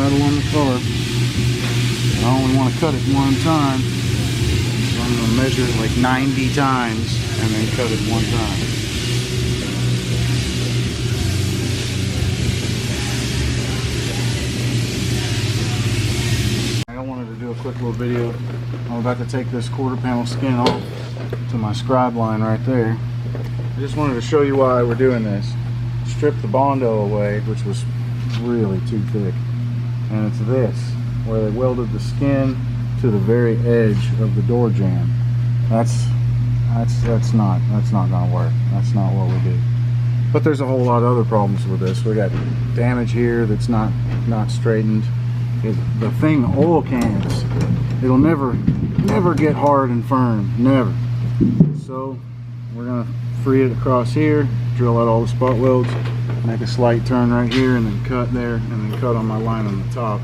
metal on the car. I only want to cut it one time, so I'm going to measure it like 90 times and then cut it one time. I wanted to do a quick little video. I'm about to take this quarter panel skin off to my scribe line right there. I just wanted to show you why we're doing this. Strip the Bondo away, which was really too thick, and it's this where they welded the skin to the very edge of the door jamb. That's not gonna work. That's not what we do. But there's a whole lot of other problems with this. We got damage here that's not straightened. The thing, the oil cans, it'll never get hard and firm, never. So we're gonna free it across here, drill out all the spot welds, make a slight turn right here, and then cut there, and then cut on my line on the top,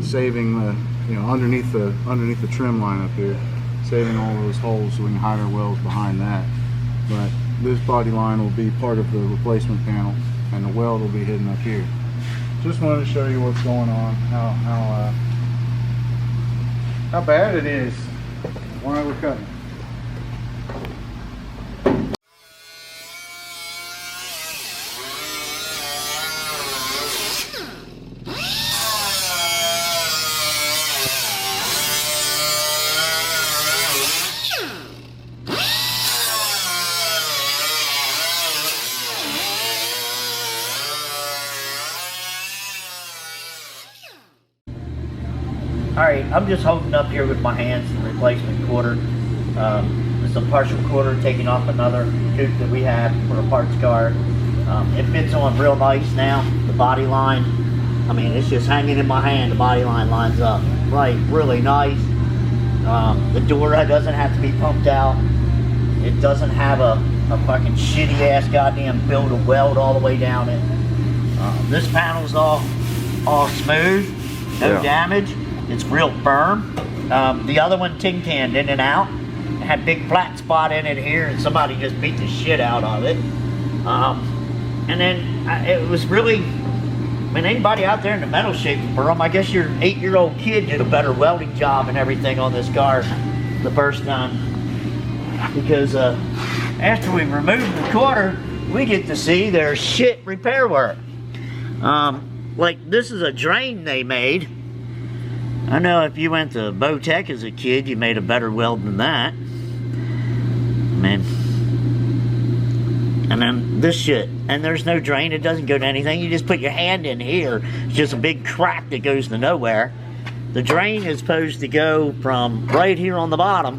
saving the, underneath the trim line up here, saving all those holes so we can hide our welds behind that. But this body line will be part of the replacement panel, and the weld will be hidden up here. Just wanted to show you what's going on, how bad it is, why we're cutting. Alright, I'm just holding up here with my hands the replacement quarter. It's a partial quarter taking off another tube that we have for a parts car. It fits on real nice now. The body line, I mean, it's just hanging in my hand. The body line lines up right, really nice. The door doesn't have to be pumped out. It doesn't have a fucking shitty ass goddamn build of weld all the way down it. This panel's all smooth, no damage. It's real firm. The other one tin canned in and out. It had big flat spot in it here, and somebody just beat the shit out of it. And then it was really, I mean, anybody out there in the metal shaping firm, I guess your 8-year-old kid did a better welding job and everything on this car the first time. Because after we removed the quarter, we get to see their shit repair work. Like this is a drain they made. I know if you went to Botech as a kid, you made a better weld than that. Man. And then this shit. And there's no drain. It doesn't go to anything. You just put your hand in here. It's just a big crack that goes to nowhere. The drain is supposed to go from right here on the bottom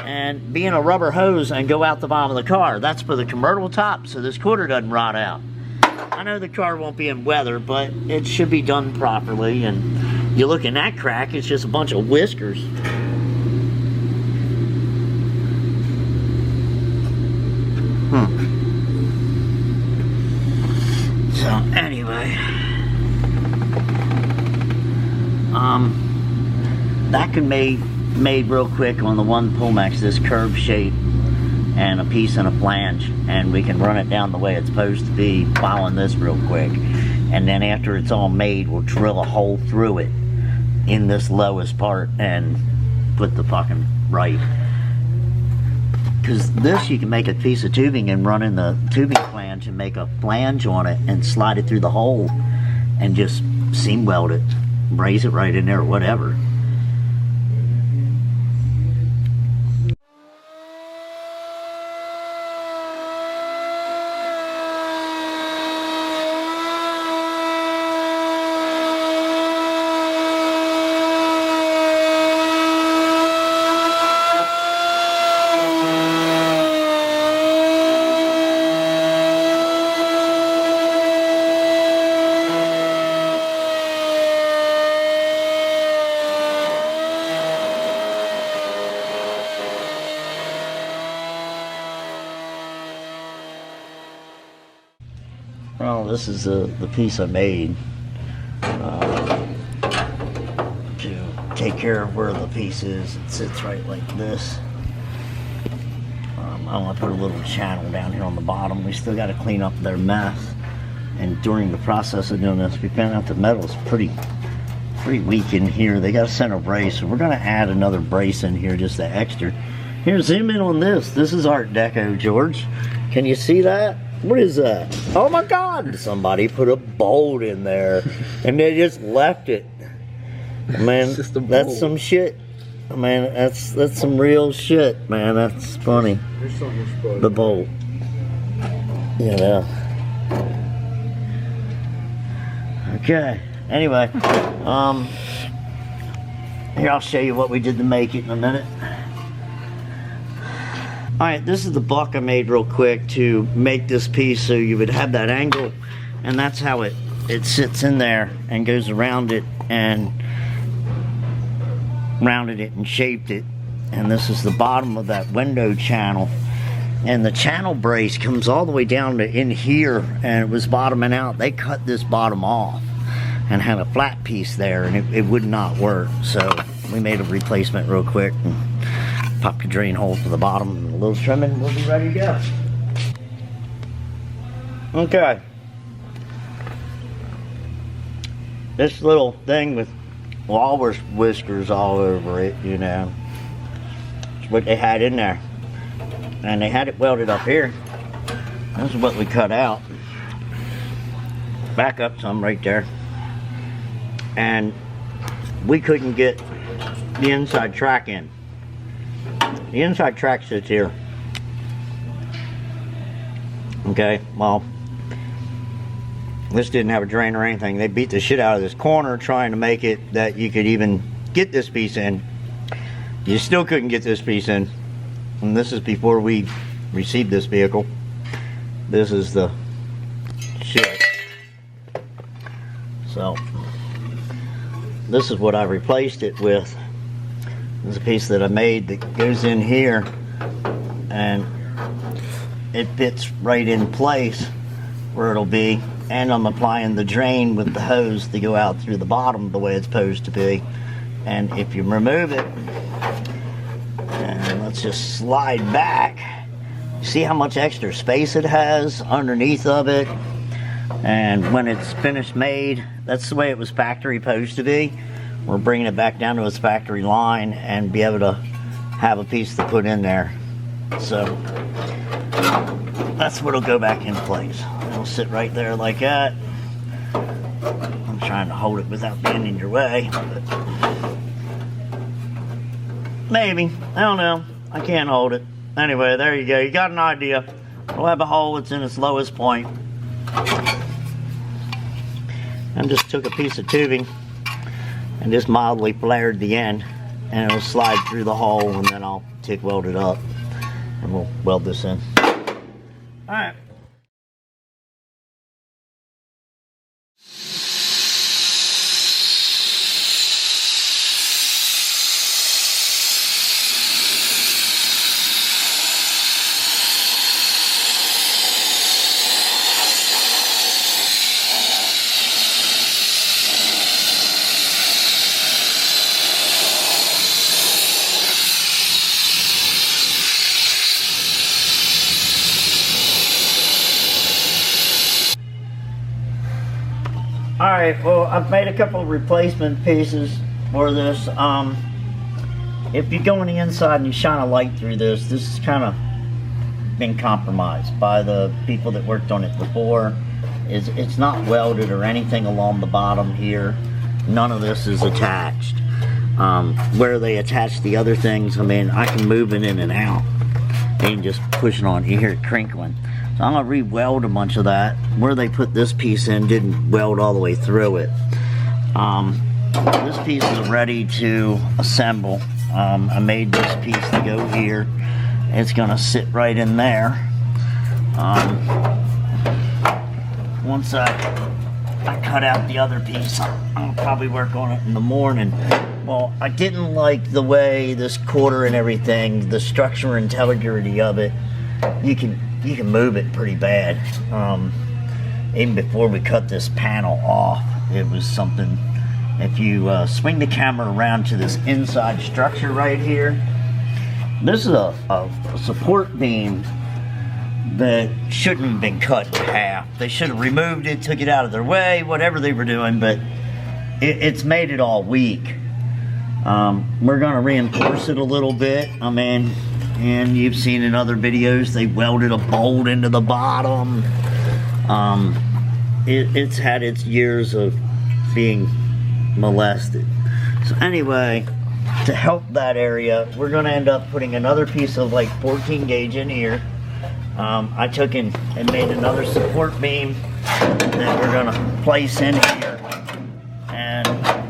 and be in a rubber hose and go out the bottom of the car. That's for the convertible top, so this quarter doesn't rot out. I know the car won't be in weather, but it should be done properly. And you look in that crack, it's just a bunch of whiskers. So anyway, that can be made real quick on the one Pullmax, this curved shape and a piece and a flange, and we can run it down the way it's supposed to be following this real quick. And then after it's all made, we'll drill a hole through it in this lowest part and put the fucking right. Because this you can make a piece of tubing and run in the tubing flange and make a flange on it and slide it through the hole and just seam weld it, raise it right in there or whatever. Well, this is the piece I made to take care of where the piece is. It sits right like this. I'm going to put a little channel down here on the bottom. We still got to clean up their mess. And during the process of doing this, we found out the metal is pretty pretty weak in here. They got a center brace, so we're gonna add another brace in here, just the extra. Here, zoom in on this. This is Art Deco, George. Can you see that? What is that? Oh my God! Somebody put a bolt in there, and they just left it. Man, that's some shit. Man, that's some real shit, man. That's funny. The bolt. Yeah. Okay. Anyway, here, I'll show you what we did to make it in a minute. Alright, this is the buck I made real quick to make this piece so you would have that angle, and that's how it sits in there and goes around it, and rounded it and shaped it. And this is the bottom of that window channel, and the channel brace comes all the way down to in here, and it was bottoming out. They cut this bottom off and had a flat piece there, and it would not work, so we made a replacement real quick and popped a drain hole for the bottom and a little trimming. We'll be ready to go. Okay, this little thing with walrus whiskers all over it, you know, it's what they had in there, and they had it welded up here. This is what we cut out. Back up some right there, and we couldn't get the inside track in. The inside track sits here. Okay, well, this didn't have a drain or anything. They beat the shit out of this corner trying to make it that you could even get this piece in. You still couldn't get this piece in. And this is before we received this vehicle. This is the shit. So, this is what I replaced it with. There's a piece that I made that goes in here, and it fits right in place where it'll be, and I'm applying the drain with the hose to go out through the bottom the way it's supposed to be. And if you remove it, and let's just slide back, see how much extra space it has underneath of it. And when it's finished made, that's the way it was factory supposed to be. We're bringing it back down to its factory line and be able to have a piece to put in there. So that's what'll go back in place. It'll sit right there like that. I'm trying to hold it without being in your way, but maybe, I don't know. I can't hold it. Anyway, there you go. You got an idea. We'll have a hole that's in its lowest point. I just took a piece of tubing and just mildly flared the end, and it'll slide through the hole, and then I'll TIG weld it up and we'll weld this in. Alright. Alright, well, I've made a couple of replacement pieces for this. If you go on the inside and you shine a light through this, this has kind of been compromised by the people that worked on it before. It's not welded or anything along the bottom here. None of this is attached. Where they attach the other things, I mean, I can move it in and out. And just push it on. You hear it crinkling. So I'm going to re-weld a bunch of that. Where they put this piece in didn't weld all the way through it. This piece is ready to assemble. I made this piece to go here. It's going to sit right in there. Once I cut out the other piece, I'll probably work on it in the morning. Well, I didn't like the way this quarter and everything, the structure and integrity of it. You can move it pretty bad. Even before we cut this panel off, it was something. If you swing the camera around to this inside structure right here, this is a support beam that shouldn't have been cut in half. They should have removed it, took it out of their way, whatever they were doing, but it's made it all weak. We're gonna reinforce it a little bit. I mean, and you've seen in other videos, they welded a bolt into the bottom. It's had its years of being molested. So anyway, to help that area, we're gonna end up putting another piece of like 14 gauge in here. I took and made another support beam that we're gonna place in here, and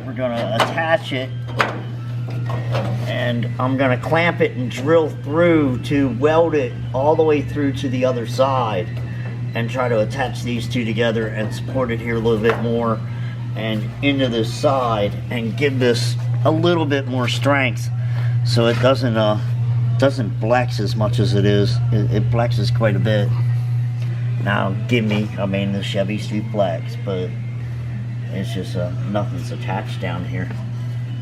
we're gonna attach it, and I'm gonna clamp it and drill through to weld it all the way through to the other side, and try to attach these two together and support it here a little bit more and into this side, and give this a little bit more strength so it doesn't flex as much as it is. It flexes quite a bit. Now, I mean, the Chevys do flex, but it's just nothing's attached down here.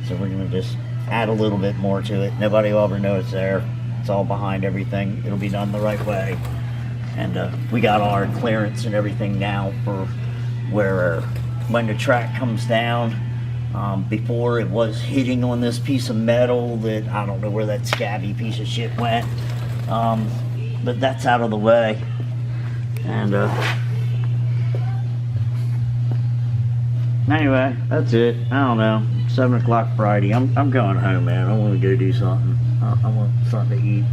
So we're gonna just add a little bit more to it. Nobody will ever know it's there. It's all behind everything. It'll be done the right way. And we got all our clearance and everything now for when the track comes down. Before it was hitting on this piece of metal that I don't know where that scabby piece of shit went, but that's out of the way. And anyway, that's it. I don't know, 7 o'clock Friday. I'm going home, man. I want to go do something. I want something to eat.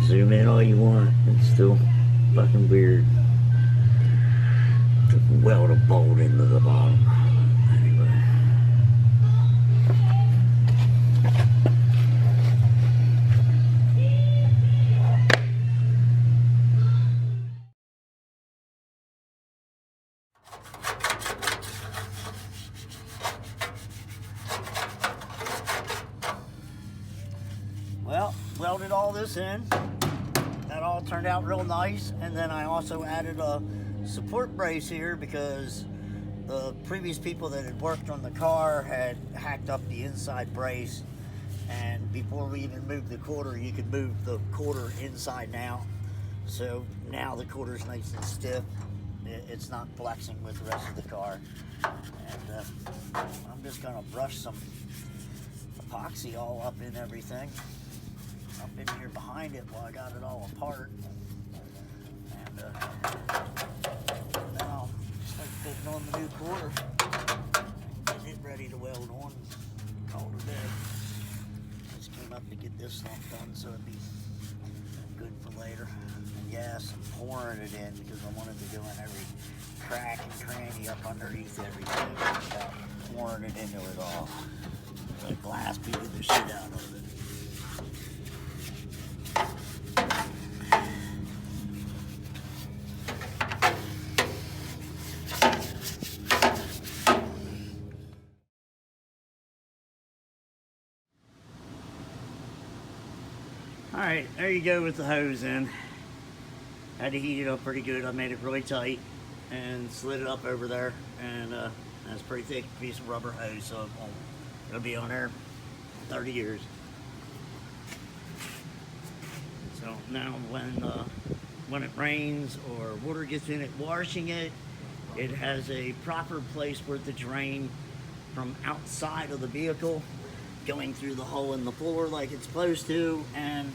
Zoom in all you want, it's still fucking weird to weld a bolt into the bottom. Anyway. Well, welded all this in. That all turned out real nice, and then I also added a support brace here because the previous people that had worked on the car had hacked up the inside brace, and before we even moved the quarter, you could move the quarter inside now. So now the quarter's nice and stiff. It's not flexing with the rest of the car. And I'm just gonna brush some epoxy all up in everything up in here behind it while I got it all apart. And then I'll start fitting on the new quarter, get it ready to weld on, call it a day. Just came up to get this slump done so it'd be good for later. And yes, I'm pouring it in because I wanted to go in every crack and cranny up underneath everything without pouring it into it all. The glass beat the shit out of it. Alright, there you go with the hose in. Had to heat it up pretty good. I made it really tight and slid it up over there, and that's a pretty thick piece of rubber hose, so it'll be on there 30 years. So now when it rains or water gets in it washing it, it has a proper place where to drain from outside of the vehicle, going through the hole in the floor like it's supposed to, and